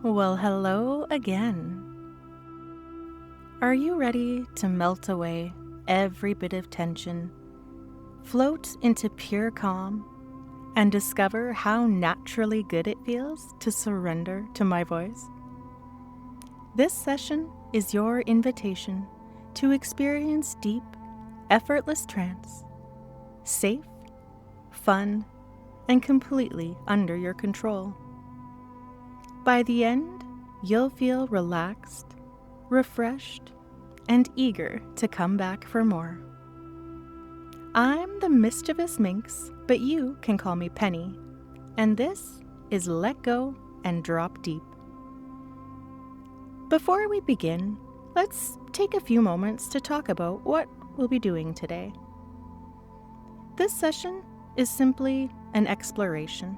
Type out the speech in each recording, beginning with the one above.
Well, hello again. Are you ready to melt away every bit of tension, float into pure calm, and discover how naturally good it feels to surrender to my voice? This session is your invitation to experience deep, effortless trance, safe, fun, and completely under your control. By the end, you'll feel relaxed, refreshed, and eager to come back for more. I'm the Mischievous Minx, but you can call me Penny, and this is Let Go and Drop Deep. Before we begin, let's take a few moments to talk about what we'll be doing today. This session is simply an exploration,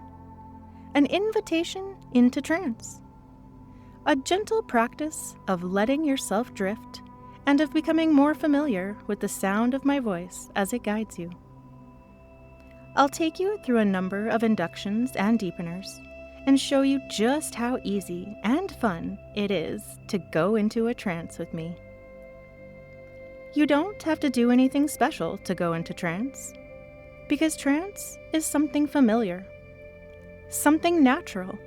an invitation into trance, a gentle practice of letting yourself drift and of becoming more familiar with the sound of my voice as it guides you. I'll take you through a number of inductions and deepeners and show you just how easy and fun it is to go into a trance with me. You don't have to do anything special to go into trance, because trance is something familiar, something natural.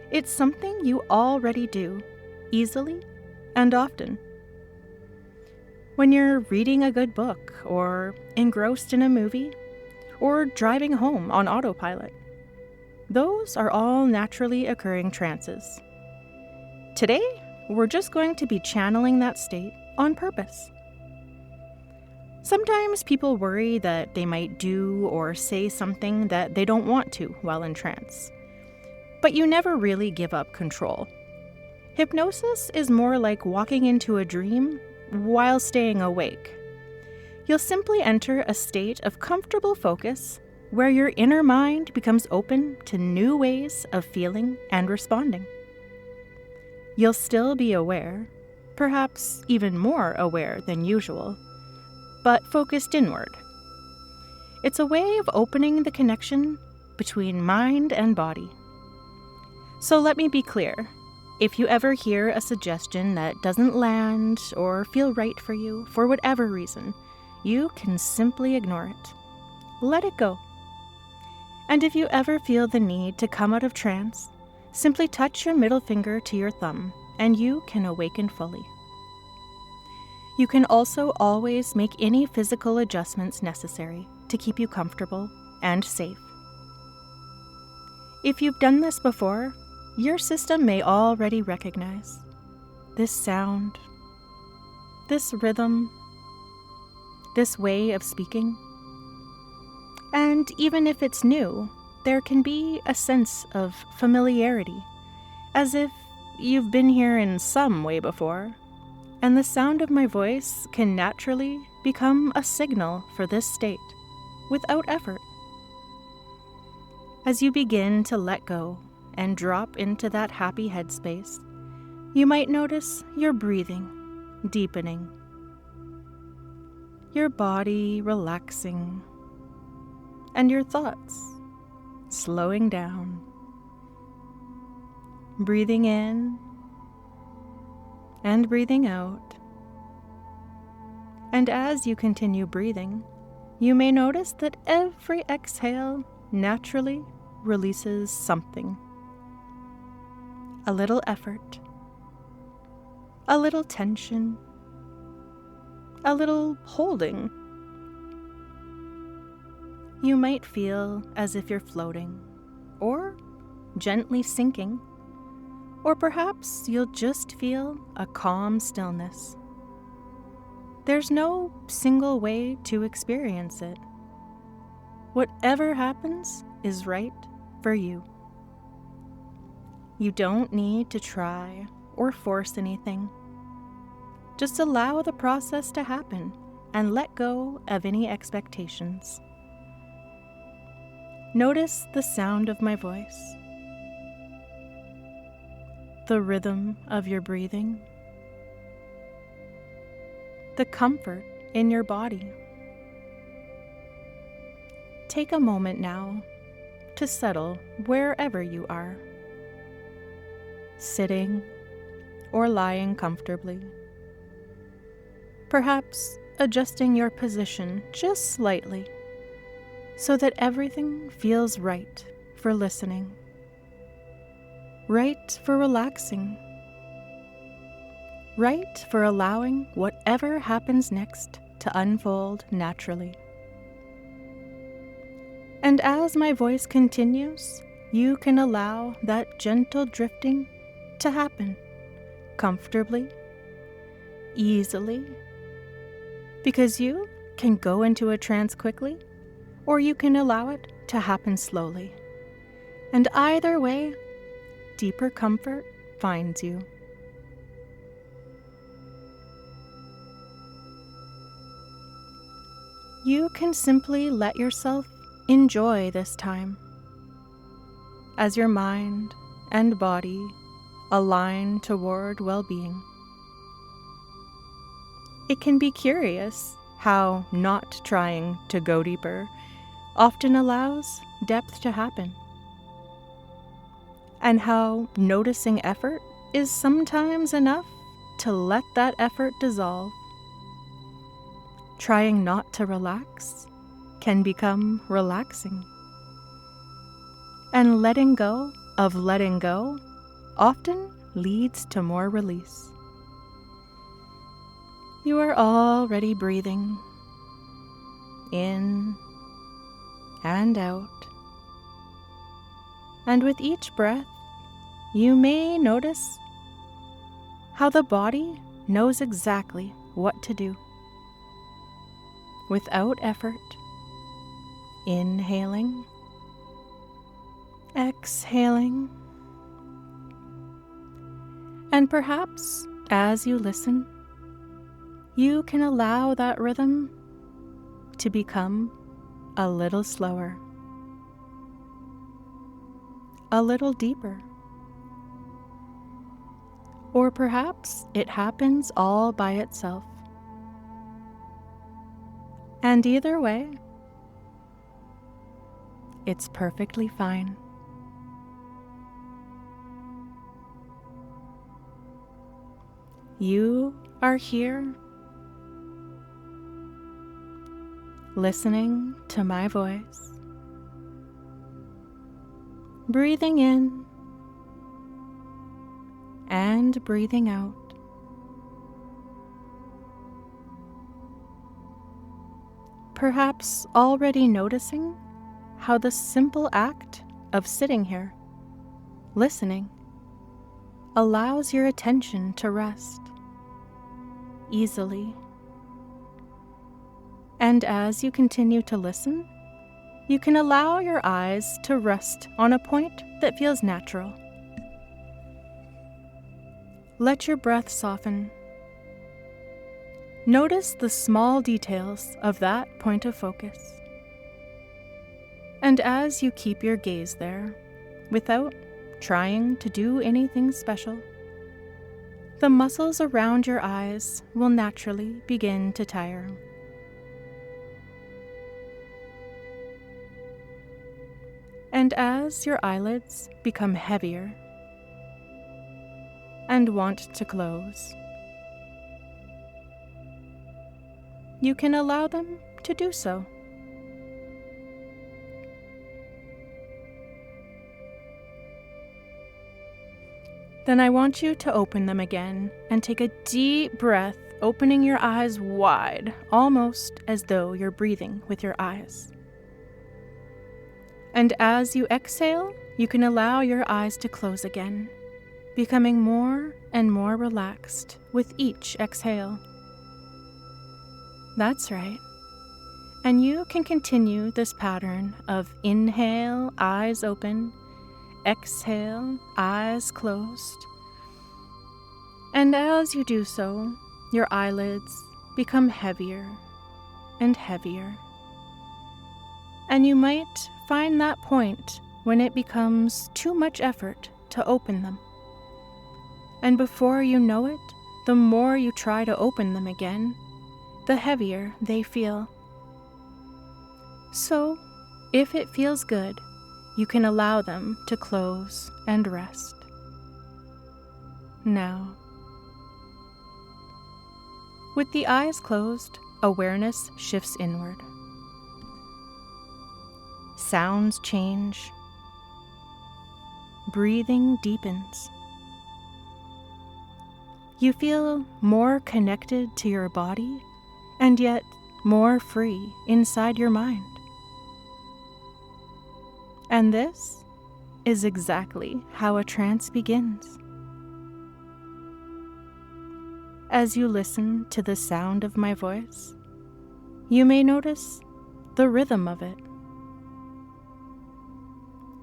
It's something you already do, easily and often. When you're reading a good book, or engrossed in a movie, or driving home on autopilot, those are all naturally occurring trances. Today, we're just going to be channeling that state on purpose. Sometimes people worry that they might do or say something that they don't want to while in trance. But you never really give up control. Hypnosis is more like walking into a dream while staying awake. You'll simply enter a state of comfortable focus where your inner mind becomes open to new ways of feeling and responding. You'll still be aware, perhaps even more aware than usual, but focused inward. It's a way of opening the connection between mind and body. So let me be clear. If you ever hear a suggestion that doesn't land or feel right for you for whatever reason, you can simply ignore it. Let it go. And if you ever feel the need to come out of trance, simply touch your middle finger to your thumb and you can awaken fully. You can also always make any physical adjustments necessary to keep you comfortable and safe. If you've done this before, your system may already recognize this sound, this rhythm, this way of speaking. And even if it's new, there can be a sense of familiarity, as if you've been here in some way before, and the sound of my voice can naturally become a signal for this state, without effort. As you begin to let go and drop into that happy headspace, you might notice your breathing deepening, your body relaxing, and your thoughts slowing down. Breathing in and breathing out. And as you continue breathing, you may notice that every exhale naturally releases something. A little effort, a little tension, a little holding. You might feel as if you're floating, or gently sinking, or perhaps you'll just feel a calm stillness. There's no single way to experience it. Whatever happens is right for you. You don't need to try or force anything. Just allow the process to happen and let go of any expectations. Notice the sound of my voice, the rhythm of your breathing, the comfort in your body. Take a moment now to settle wherever you are. sitting or lying comfortably. Perhaps adjusting your position just slightly so that everything feels right for listening, right for relaxing, right for allowing whatever happens next to unfold naturally. And as my voice continues, you can allow that gentle drifting to happen comfortably, easily, because you can go into a trance quickly, or you can allow it to happen slowly. And either way, deeper comfort finds you. You can simply let yourself enjoy this time as your mind and body align toward well-being. It can be curious how not trying to go deeper often allows depth to happen, and how noticing effort is sometimes enough to let that effort dissolve. Trying not to relax can become relaxing. And letting go of letting go often leads to more release. You are already breathing in and out. And with each breath, you may notice how the body knows exactly what to do. Without effort, inhaling, exhaling, and perhaps as you listen, you can allow that rhythm to become a little slower, a little deeper. Or perhaps it happens all by itself. And either way, it's perfectly fine. You are here, listening to my voice, breathing in and breathing out. Perhaps already noticing how the simple act of sitting here, listening, allows your attention to rest easily. And as you continue to listen, you can allow your eyes to rest on a point that feels natural. Let your breath soften. Notice the small details of that point of focus. And as you keep your gaze there, without trying to do anything special, the muscles around your eyes will naturally begin to tire. And as your eyelids become heavier and want to close, you can allow them to do so. Then I want you to open them again and take a deep breath, opening your eyes wide, almost as though you're breathing with your eyes. And as you exhale, you can allow your eyes to close again, becoming more and more relaxed with each exhale. That's right. And you can continue this pattern of inhale, eyes open, exhale, eyes closed. And as you do so, your eyelids become heavier and heavier. And you might find that point when it becomes too much effort to open them. And before you know it, the more you try to open them again, the heavier they feel. So, if it feels good, you can allow them to close and rest. now. With the eyes closed, awareness shifts inward. Sounds change. Breathing deepens. You feel more connected to your body and yet more free inside your mind. And this is exactly how a trance begins. As you listen to the sound of my voice, you may notice the rhythm of it,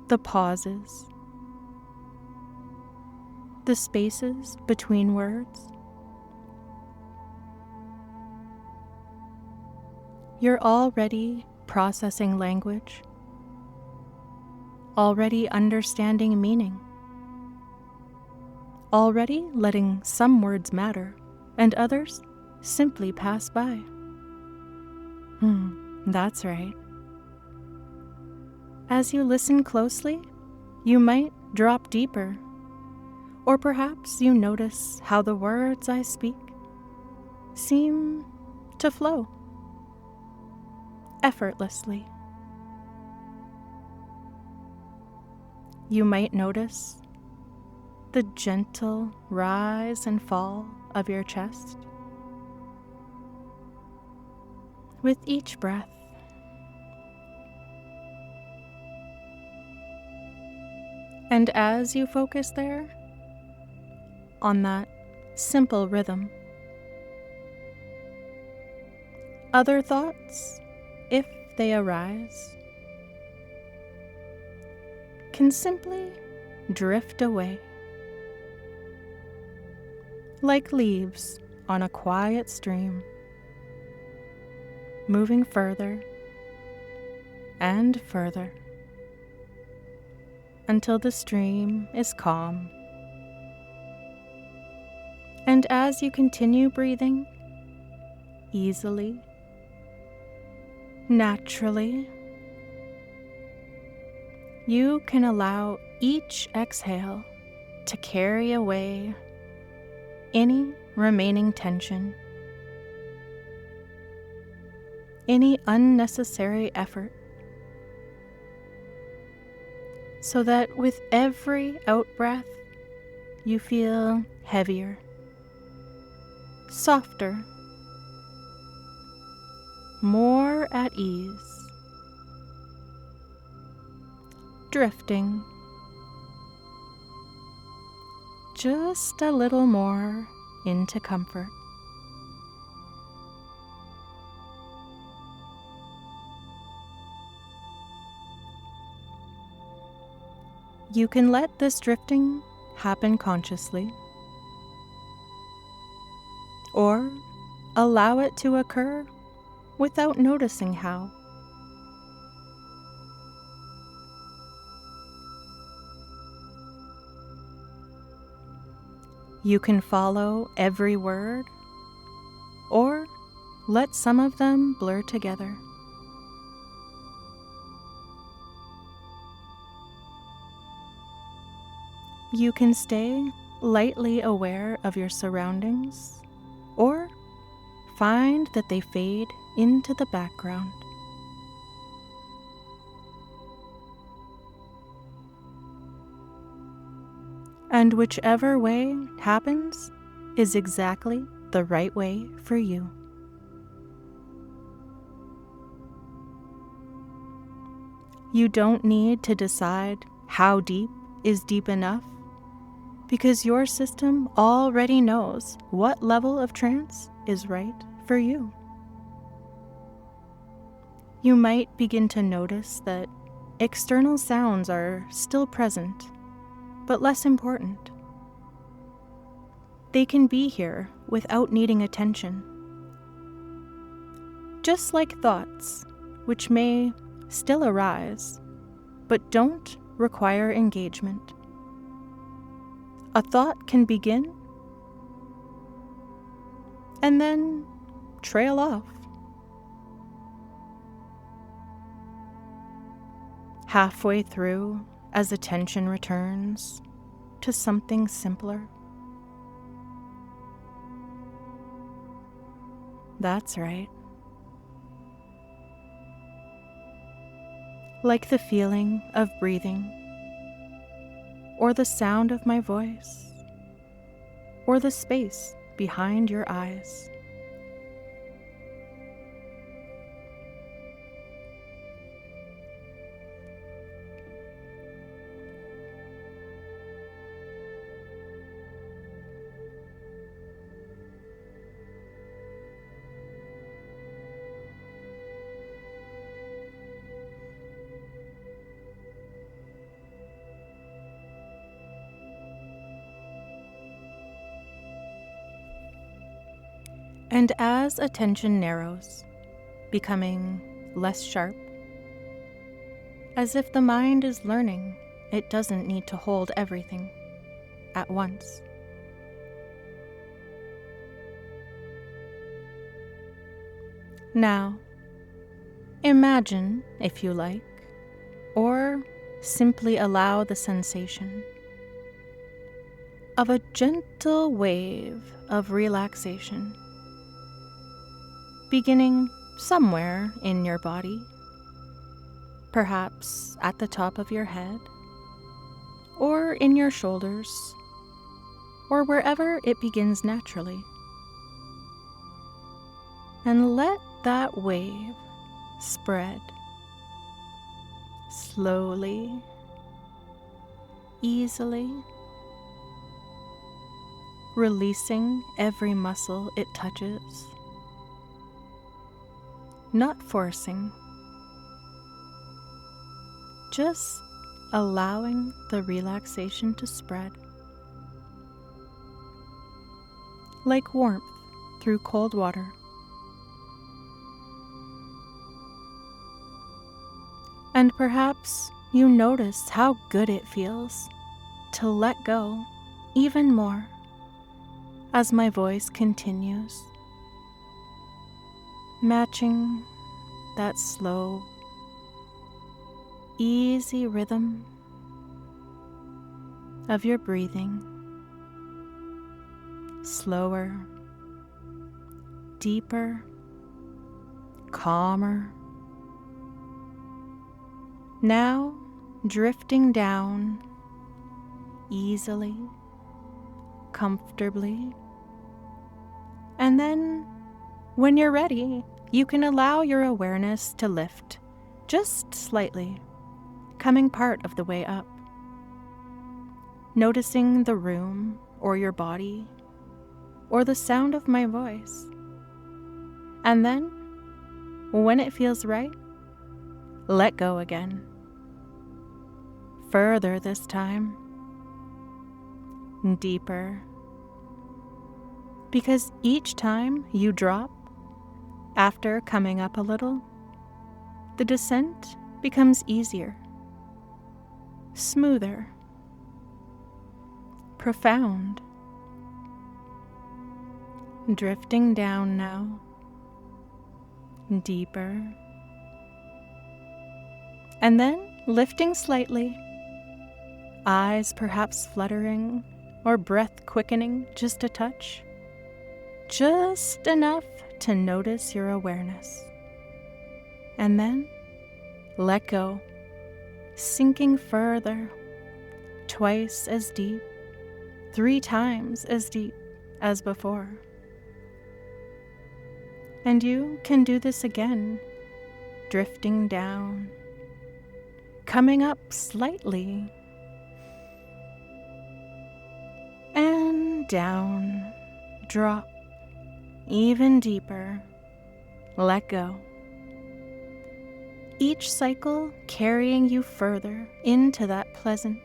the pauses, the spaces between words. You're already processing language, already understanding meaning, already letting some words matter and others simply pass by. That's right. As you listen closely, you might drop deeper, or perhaps you notice how the words I speak seem to flow effortlessly. You might notice the gentle rise and fall of your chest with each breath. And as you focus there, on that simple rhythm, other thoughts, if they arise, can simply drift away, like leaves on a quiet stream, moving further and further until the stream is calm. And as you continue breathing easily, naturally, you can allow each exhale to carry away any remaining tension, any unnecessary effort, so that with every out-breath, you feel heavier, softer, more at ease, drifting just a little more into comfort. You can let this drifting happen consciously, or allow it to occur without noticing how. You can follow every word, or let some of them blur together. You can stay lightly aware of your surroundings, or find that they fade into the background. And whichever way happens is exactly the right way for you. You don't need to decide how deep is deep enough, because your system already knows what level of trance is right for you. You might begin to notice that external sounds are still present, but less important. They can be here without needing attention. Just like thoughts, which may still arise, but don't require engagement. A thought can begin and then trail off. Halfway through, as attention returns to something simpler, That's right. Like the feeling of breathing, or the sound of my voice, or the space behind your eyes. And as attention narrows, becoming less sharp, as if the mind is learning it doesn't need to hold everything at once. Now, imagine, if you like, or simply allow the sensation of a gentle wave of relaxation beginning somewhere in your body, perhaps at the top of your head, or in your shoulders, or wherever it begins naturally. And let that wave spread slowly, easily, releasing every muscle it touches. Not forcing, just allowing the relaxation to spread. Like warmth through cold water. And perhaps you notice how good it feels to let go even more as my voice continues, matching that slow, easy rhythm of your breathing. Slower, deeper, calmer. Now drifting down easily, comfortably. And then, when you're ready, you can allow your awareness to lift just slightly, coming part of the way up. Noticing the room or your body or the sound of my voice. And then, when it feels right, let go again. Further this time. Deeper. Because each time you drop, after coming up a little, the descent becomes easier, smoother, profound. Drifting down now, deeper, and then lifting slightly, eyes perhaps fluttering or breath quickening just a touch, just enough to notice your awareness. And then let go, sinking further, twice as deep, 3 times as deep as before. And you can do this again, drifting down, coming up slightly, and down, drop, even deeper, let go. Each cycle carrying you further into that pleasant,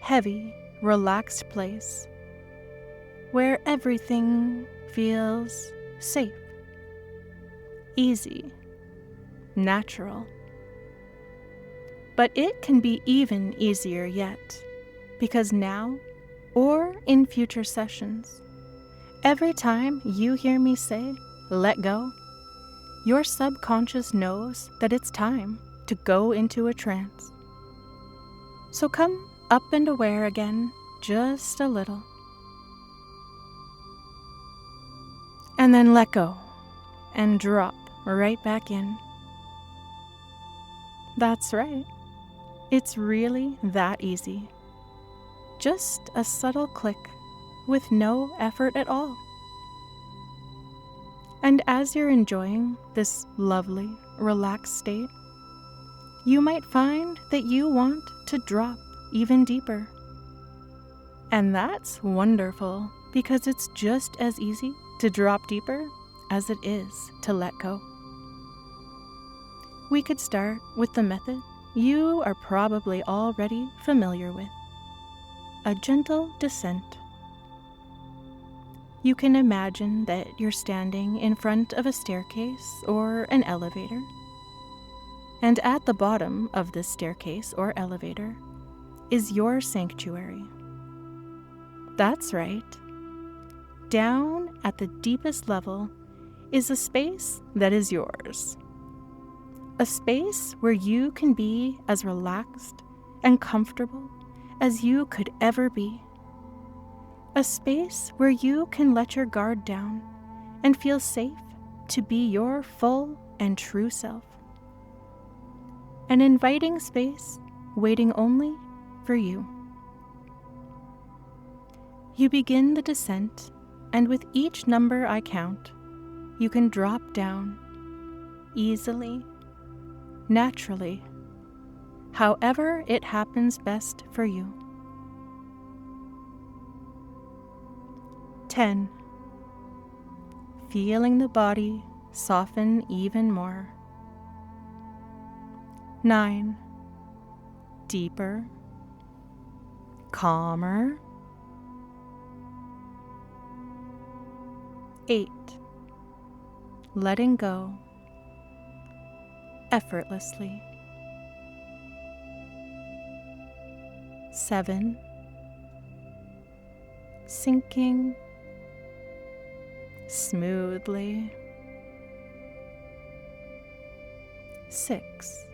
heavy, relaxed place where everything feels safe, easy, natural. But it can be even easier yet, because now, or in future sessions, every time you hear me say, let go, your subconscious knows that it's time to go into a trance. So come up and aware again, just a little. And then let go, and drop right back in. That's right. It's really that easy. Just a subtle click with no effort at all. And as you're enjoying this lovely, relaxed state, you might find that you want to drop even deeper. And that's wonderful, because it's just as easy to drop deeper as it is to let go. We could start with the method you are probably already familiar with: a gentle descent. You can imagine that you're standing in front of a staircase or an elevator, and at the bottom of this staircase or elevator is your sanctuary. That's right. Down at the deepest level is a space that is yours. A space where you can be as relaxed and comfortable as you could ever be. A space where you can let your guard down and feel safe to be your full and true self. An inviting space waiting only for you. You begin the descent, and with each number I count, you can drop down easily, naturally, however it happens best for you. 10. Feeling the body soften even more. 9. Deeper, calmer. 8. Letting go effortlessly. 7. Sinking smoothly. 6.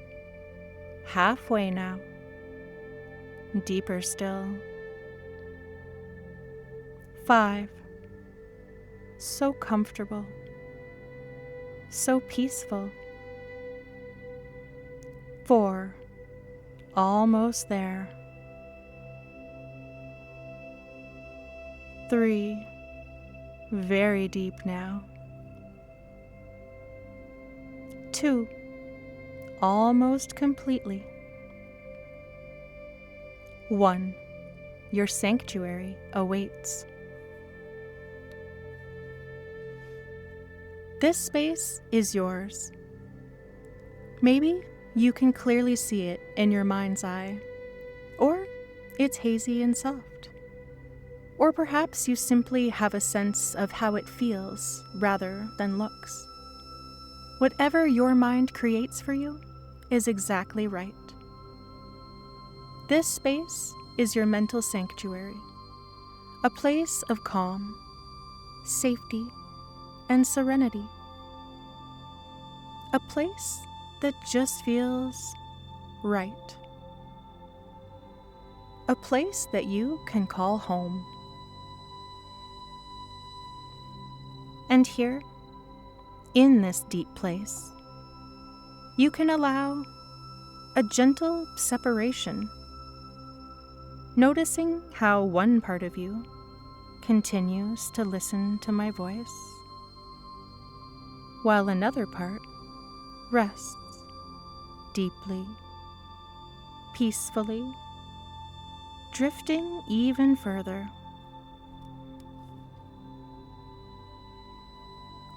Halfway now. Deeper still. 5. So comfortable. So peaceful. 4. Almost there. 3. Very deep now. 2. Almost completely. 1. Your sanctuary awaits. This space is yours. Maybe you can clearly see it in your mind's eye, or it's hazy and soft. Or perhaps you simply have a sense of how it feels rather than looks. Whatever your mind creates for you is exactly right. This space is your mental sanctuary, a place of calm, safety, and serenity. A place that just feels right. A place that you can call home. And here, in this deep place, you can allow a gentle separation, noticing how one part of you continues to listen to my voice, while another part rests deeply, peacefully, drifting even further.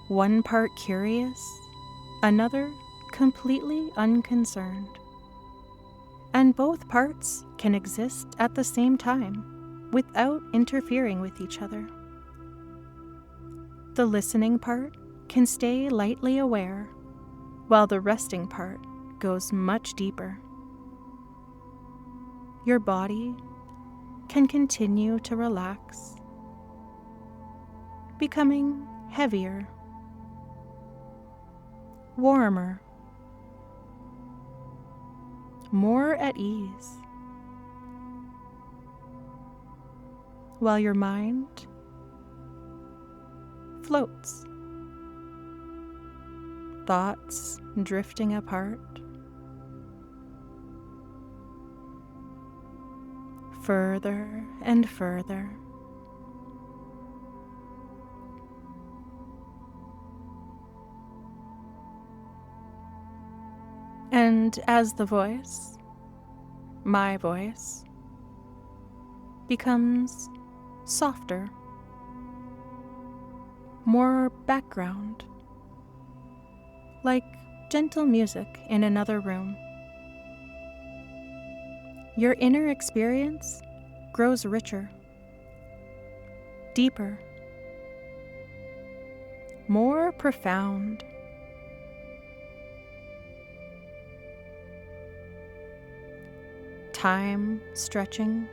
One part curious, another completely unconcerned. And both parts can exist at the same time without interfering with each other. The listening part can stay lightly aware, while the resting part goes much deeper. Your body can continue to relax, becoming heavier, warmer, more at ease, while your mind floats thoughts drifting apart, further and further. And as the voice, my voice, becomes softer, more background, like gentle music in another room, your inner experience grows richer, deeper, more profound. Time stretching,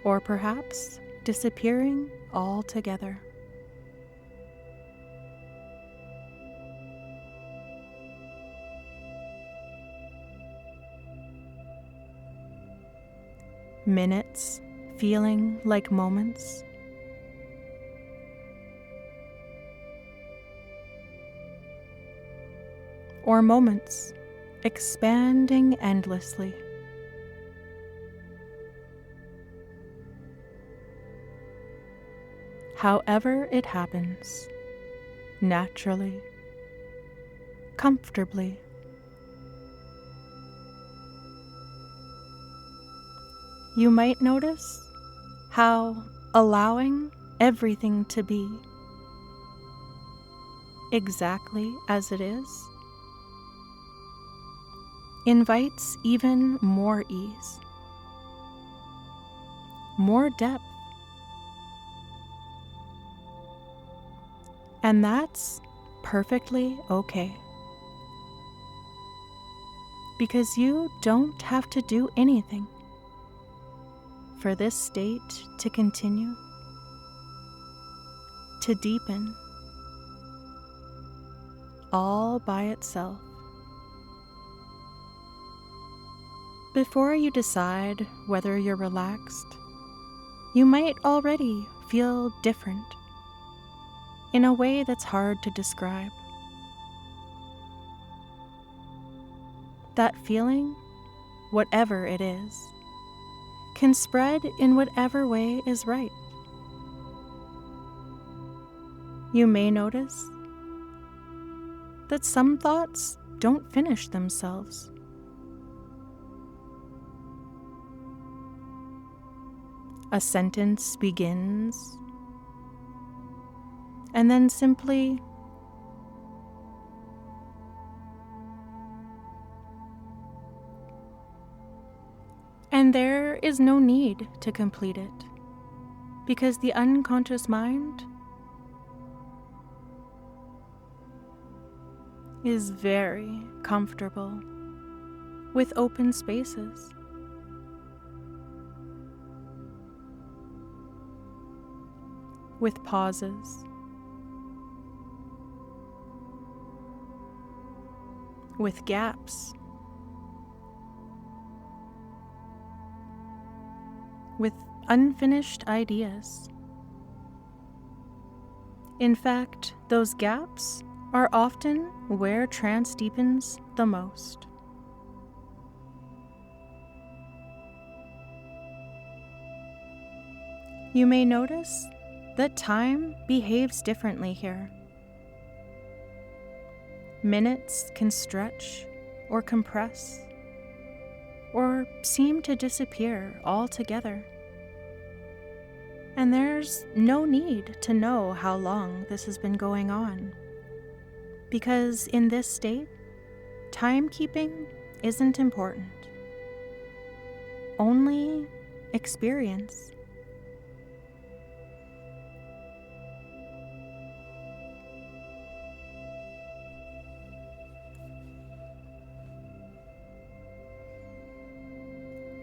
or perhaps disappearing altogether. Minutes feeling like moments. Or moments expanding endlessly. However it happens, naturally, comfortably. You might notice how allowing everything to be exactly as it is invites even more ease, more depth. And that's perfectly okay. Because you don't have to do anything for this state to continue, to deepen, all by itself. Before you decide whether you're relaxed, you might already feel different in a way that's hard to describe. That feeling, whatever it is, can spread in whatever way is right. You may notice that some thoughts don't finish themselves. A sentence begins and then simply and there is no need to complete it, because the unconscious mind is very comfortable with open spaces. With pauses, with gaps, with unfinished ideas. In fact, those gaps are often where trance deepens the most. You may notice that time behaves differently here. Minutes can stretch or compress, or seem to disappear altogether. And there's no need to know how long this has been going on, because in this state, timekeeping isn't important. Only experience.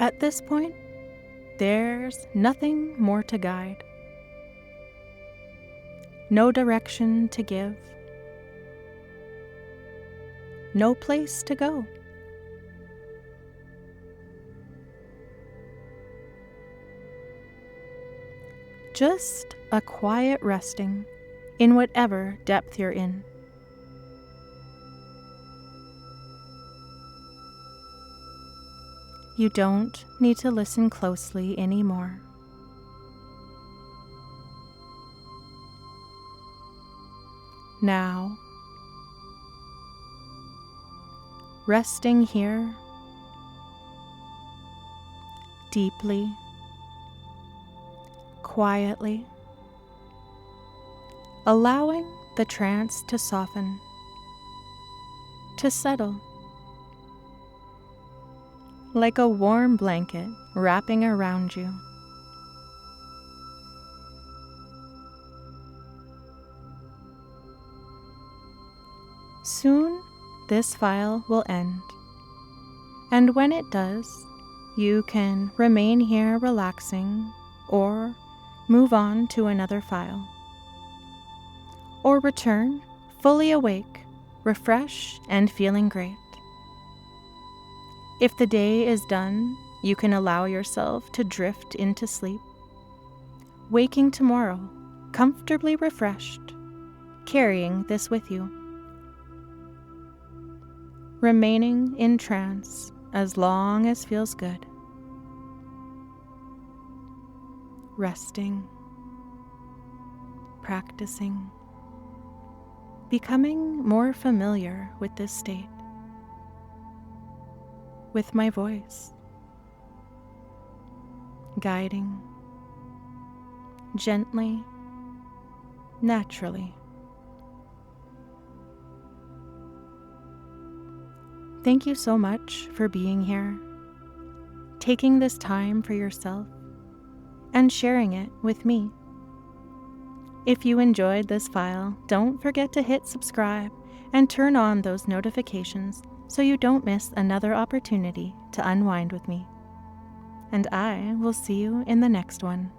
At this point, there's nothing more to guide, no direction to give, no place to go. Just a quiet resting in whatever depth you're in. You don't need to listen closely anymore. Now, resting here, deeply, quietly, allowing the trance to soften, to settle, like a warm blanket wrapping around you. Soon, this file will end, and when it does, you can remain here relaxing or move on to another file, or return fully awake, refreshed, and feeling great. If the day is done, you can allow yourself to drift into sleep, waking tomorrow comfortably refreshed, carrying this with you. Remaining in trance as long as feels good. Resting, practicing, becoming more familiar with this state, with my voice, guiding, gently, naturally. Thank you so much for being here, taking this time for yourself, and sharing it with me. If you enjoyed this file, don't forget to hit subscribe and turn on those notifications so you don't miss another opportunity to unwind with me. And I will see you in the next one.